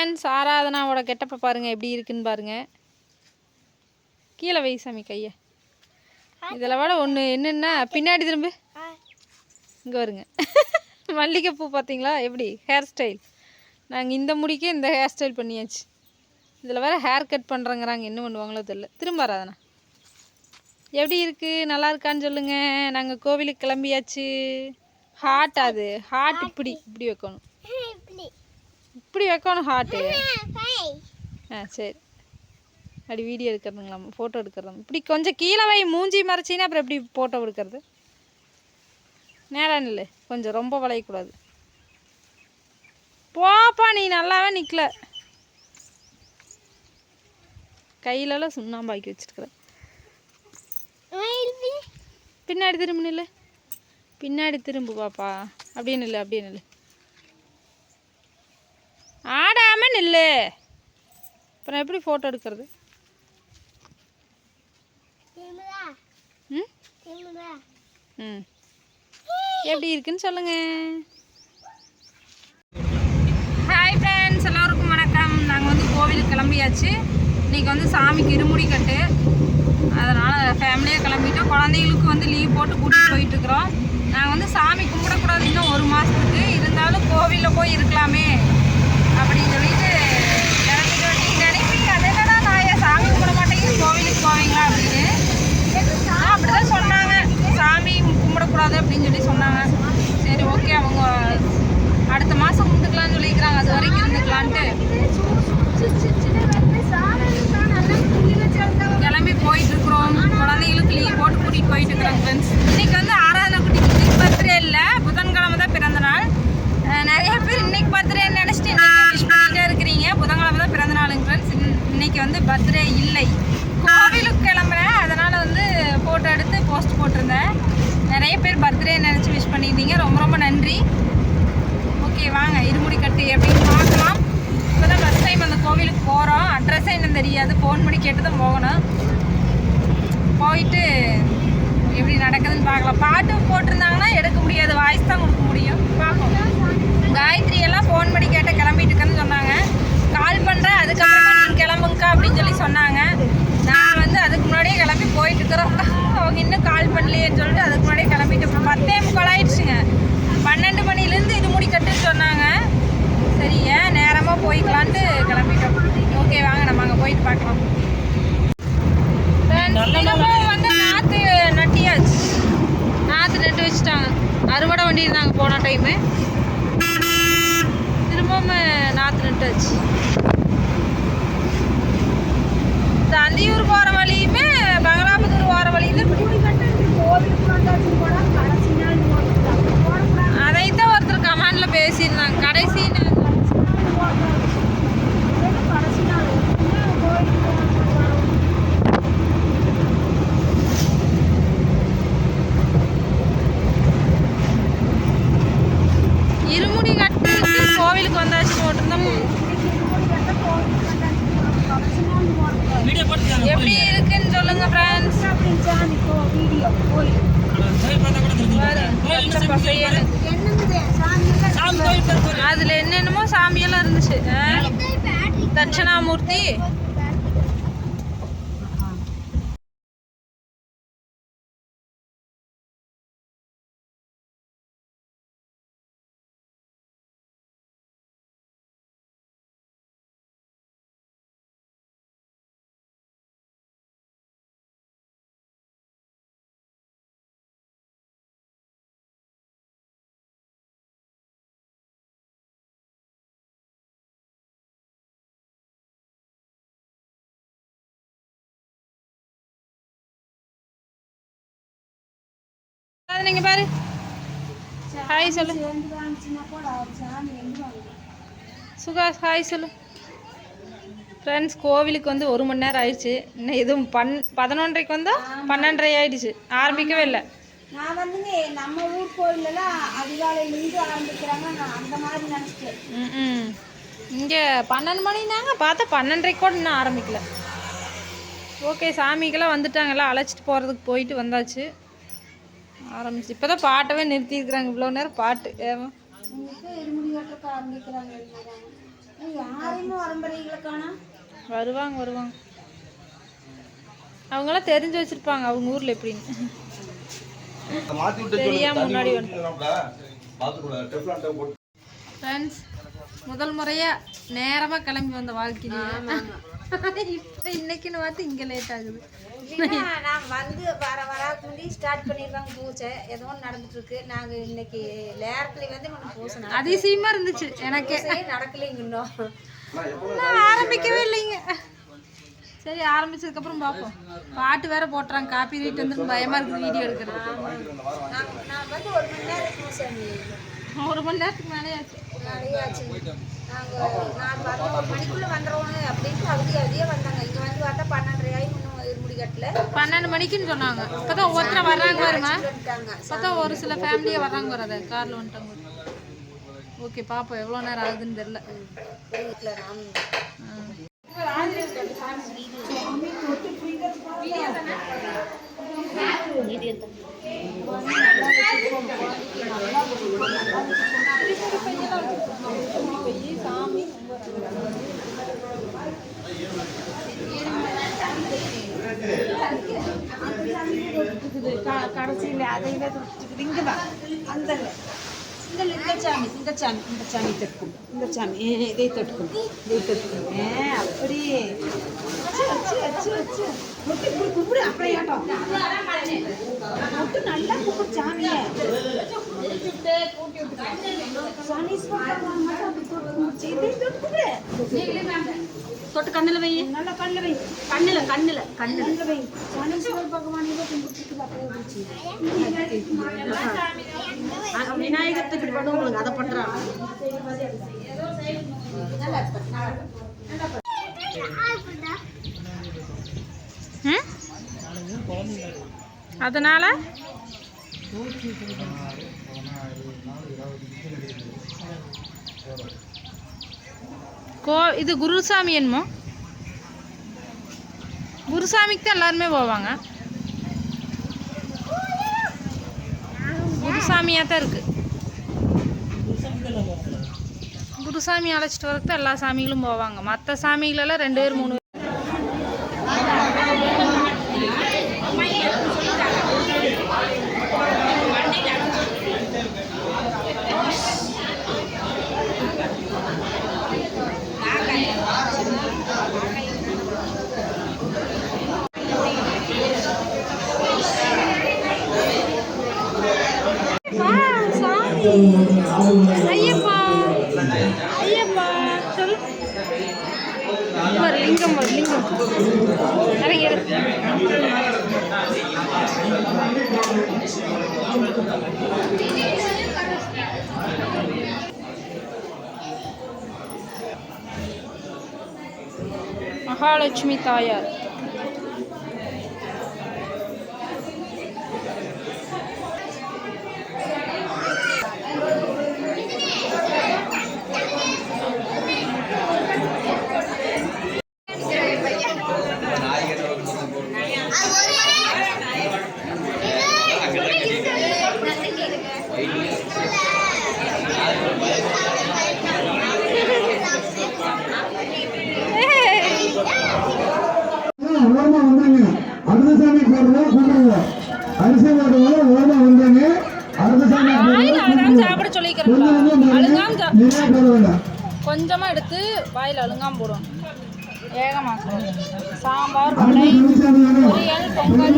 Friends, ஆராதனாவோட கெட்டப்பை பாருங்கள் எப்படி இருக்குன்னு பாருங்கள். கீழே வை சாமி கையை. இதில் விட ஒன்று என்னென்னா, பின்னாடி திரும்ப இங்கே வருங்க. மல்லிகைப்பூ பார்த்தீங்களா எப்படி ஹேர் ஸ்டைல். நாங்கள் இந்த முடிக்கே இந்த ஹேர் ஸ்டைல் பண்ணியாச்சு. இதில் வேறு ஹேர் கட் பண்ணுறேங்கிறாங்க, என்ன பண்ணுவாங்களோ தெரியல. திரும்ப ஆராதனா எப்படி இருக்குது, நல்லா இருக்கான்னு சொல்லுங்கள். நாங்கள் கோவிலுக்கு கிளம்பியாச்சு. ஹார்ட் அது ஹார்ட் இப்படி இப்படி வைக்கணும், இப்படி வைக்கணும் ஹார்ட்டு. சரி, அப்படி வீடியோ எடுக்கிறதுங்களாம், ஃபோட்டோ எடுக்கிறதாம். இப்படி கொஞ்சம் கீழே வை, மூஞ்சி மறைச்சின்னா அப்புறம் எப்படி ஃபோட்டோ எடுக்கிறது? நேரம் இல்லை, கொஞ்சம் ரொம்ப வளையக்கூடாது. போப்பா, நீ நல்லாவே நிற்கல. கையிலலாம் சுண்ணாம்பாக்கி வச்சுருக்குற. பின்னாடி திரும்ப நில்லு, பின்னாடி திரும்பு பாப்பா. அப்படின்னு இல்லை, அப்படின்னு இல்லை, ஆடாமல் நில்லு. அப்புறம் எப்படி ஃபோட்டோ எடுக்கிறது? ம் எப்படி இருக்குன்னு சொல்லுங்கள். ஹாய் ஃப்ரெண்ட்ஸ், எல்லோருக்கும் வணக்கம். நாங்கள் வந்து கோவிலுக்கு கிளம்பியாச்சு. இன்றைக்கி வந்து சாமிக்கு இருமுடி கட்டு, அதனால் ஃபேமிலியாக கிளம்பிட்டோம். குழந்தைகளுக்கு வந்து லீவ் போட்டு கூட்டிகிட்டு போயிட்டுருக்குறோம். நாங்கள் வந்து சாமி கும்பிடக்கூடாது இன்னும் 1 மாதத்துக்கு, இருந்தாலும் கோவிலில் போய் இருக்கலாமே அப்படின்னு சொல்லிட்டு கிளம்பிட்டோம். நீங்கள் நினைப்பீங்க, அது என்னடா நான் சாமி கும்பிட மாட்டேங்குது கோவிலுக்கு போவீங்களா அப்படின்னு. அப்படி தான் சொன்னாங்க, சாமி கும்பிடக்கூடாது அப்படின்னு சொல்லி சொன்னாங்க. சரி ஓகே, அவங்க அடுத்த மாதம் கும்பிட்டுக்கலான்னு சொல்லிக்கிறாங்க, அது வரைக்கும் இருந்துக்கலான்ட்டு கிளம்பி போயிட்டுருக்குறோம். குழந்தைகளுக்கு லீவ் போட்டு கூட்டிகிட்டு போயிட்டுருக்குறாங்க ஃப்ரெண்ட்ஸ். இன்றைக்கி வந்து ஆராதனை குட்டிக்கு இன்னைக்கு பர்த்டே இல்லை, புதன்கிழமை தான் பிறந்த நாள். நிறைய பேர் இன்றைக்கி பர்த்டேன்னு நினச்சிட்டு இன்றைக்கி விஷ் பண்ணிகிட்டே இருக்கிறீங்க. புதன்கிழமை தான் பிறந்த நாளுங்க ஃப்ரெண்ட்ஸ். இன்றைக்கி வந்து பர்த்டே இல்லை, கோவிலுக்கு கிளம்புறேன். அதனால் வந்து ஃபோட்டோ எடுத்து போஸ்ட் போட்டிருந்தேன். நிறைய பேர் பர்த்டே நினச்சி விஷ் பண்ணியிருந்தீங்க, ரொம்ப ரொம்ப நன்றி. ஓகே, வாங்க இருமுடி கட்டு எப்படின்னு பார்க்கலாம். இப்போ தான் ஃபஸ்ட் டைம் அந்த கோவிலுக்கு போகிறோம். அட்ரஸே என்னன்னு தெரியாது, ஃபோன் பண்ணி கேட்டு தான் போகணும். போயிட்டு எப்படி நடக்குதுன்னு பார்க்கலாம். பாட்டு போட்டிருந்தாங்கன்னா எடுக்க முடியாது, வாய்ஸ் தான் கொடுக்க முடியும். பார்ப்போம். காயத்ரி எல்லாம் ஃபோன் பண்ணி கேட்ட கிளம்பிட்டு இருக்கேன்னு சொன்னாங்க. கால் பண்ணுறேன், அதுக்கப்புறமா நீங்கள் கிளம்புங்கக்கா அப்படின்னு சொல்லி சொன்னாங்க. நான் வந்து அதுக்கு முன்னாடியே கிளம்பி போயிட்டுருக்குறோம். அவங்க இன்னும் கால் பண்ணலையேன்னு சொல்லிட்டு அதுக்கு முன்னாடியே கிளம்பிட்டு 10:45 ஆயிடுச்சுங்க. 12 மணிலேருந்து இருமுடி கட்டுன்னு சொன்னாங்க. சரி, ஏன் நேரமாக போய்க்கலான்ட்டு கிளம்பிட்டோம். ஓகே, வாங்க நம்ம அங்கே போயிட்டு பார்க்கலாம். வந்து நாற்று நட்டியாச்சு, நாற்று நட்டு வச்சுட்டாங்க. அறுவடை வண்டி இருந்தாங்க போன டைமு, திரும்பவும் நாற்று நட்டாச்சு. தந்தியூர் போகிற வழியுமே பங்களாபுத்தூர் போகிற வழியுமே அதைத்தான் ஒருத்தர் கமெண்டில் பேசியிருந்தாங்க. கடைசி இருமுடி கட்டு கோவிலுக்கு வந்தாச்சு போட்டிருந்தோம். எப்படி இருக்குன்னு சொல்லுங்க ஃப்ரெண்ட்ஸ். அதுல என்னென்னமோ சாமியெல்லாம் இருந்துச்சு. தட்சணாமூர்த்தி, நீங்க பாரு. ஹாய் சொல்லு சுகாஷ், ஹாய் சொல்லு ஃப்ரெண்ட்ஸ். கோவிலுக்கு வந்து 1 மணி நேரம் ஆயிடுச்சு. இன்னும் எதுவும் 11:30க்கு வந்தால் 12:30 ஆயிடுச்சு, ஆரம்பிக்கவே இல்லை. நான் வந்துங்க நம்ம ஊர் கோயிலெல்லாம் அதிகாலையிலேருந்து ஆரம்பிக்கிறாங்க, நான் அந்த மாதிரி நினச்சிட்டேன். இங்கே 12 மணினாங்க, பார்த்தா 12:30 கூட இன்னும் ஆரம்பிக்கல. ஓகே, சாமிக்கெல்லாம் வந்துட்டாங்கல்ல, அழைச்சிட்டு போகிறதுக்கு போயிட்டு வந்தாச்சு, ஆரம்பிச்சு. இப்போ தான் பாட்டவே நிறுத்தியிருக்கிறாங்க, இவ்வளோ நேரம் பாட்டு. இருமுடி கட்டுறதுக்கு ஆரம்பிக்கிறாங்க. யாரையுமே பரம்பரைகளுக்கான வருவாங்க வருவாங்க. அவங்களாம் தெரிஞ்சு வச்சிருப்பாங்க அவங்க ஊர்ல எப்படின்னு. தெரியாம முன்னாடி வந்து ஃப்ரெண்ட்ஸ் முதல் முறையா நேரமா கிளம்பி வந்த வாழ்க்கையில இப்போ இன்னைக்குன்னு பார்த்து இங்கே லேட் ஆகுது. நான் வந்து வராதுக்கு முன்னாடி ஸ்டார்ட் பண்ணிடுறாங்க பூஜை ஏதோ ஒன்று நடந்துட்டு இருக்கு. நாங்கள் இன்னைக்கு நேரத்துல வந்து இன்னும் பூசை அதிசயமா இருந்துச்சு எனக்கு. நடக்கலைங்க இன்னும் நான் ஆரம்பிக்கவே இல்லைங்க. சரி ஆரம்பிச்சதுக்கப்புறம் பார்ப்போம். பாட்டு வேற போட்டுறாங்க, காப்பி ரைட் வந்து பயமா இருக்கு வீடியோ எடுக்கிறது. நான் வந்து 1 மணி நேரம் பூசை 1 மணி நேரத்துக்கு மேலே ஆச்சு. நிறையாச்சு. நான் 11 மணிக்குள்ளே வந்துடுவோன்னு அப்படின்ட்டு அதையே வந்தாங்க. இங்கே வந்து பார்த்தா 12:30 இன்னும் முடிக்கட்டில் 12 மணிக்குன்னு சொன்னாங்க. இப்போதான் ஒவ்வொருத்தரை வர்றாங்க வருமா, இப்போதான் ஒரு சில ஃபேமிலியே வர்றாங்க வராத காரில் வந்துட்டாங்க. ஓகே பார்ப்போம் எவ்வளோ நேரம் ஆகுதுன்னு தெரில. கடைசியில் அதையில இங்கே தான் அந்த இந்த சாமி தொட்டுக்கும். இந்த சாமி இதை தொட்டுக்கும். அப்படியே கும்பிடு அப்படியே ஆட்டம் முட்டு நல்லா கும்பிடு சாமியை. தொட்டு கண்ணில் வை, நல்லா கண்ணில் வை, கண்ணில் வை. சனீஸ்வரர் பகவானே கும்பிட்டு விநாயகத்தை இப்படி பண்ணுவோம், அதை பண்றாங்க. அதனால இது குருசாமி என்னமோ, குருசாமிக்கு தான் எல்லாருமே போவாங்க. குருசாமியாக தான் இருக்கு. குருசாமி அழைச்சிட்டு வரக்கு தான் எல்லா சாமிகளும் போவாங்க. மற்ற சாமிகளெல்லாம் 2 பேர் 3 பேர். ஐயப்பா ஐயப்பா சொல்லு. லிங்கம் லிங்கம் நிறைய மகாலட்சுமி தாயார். கொஞ்சமா எடுத்து வாயில் அழுங்காம போடுவோம். ஏகமாக சாம்பார், வடை, பொரியல், பொங்கல்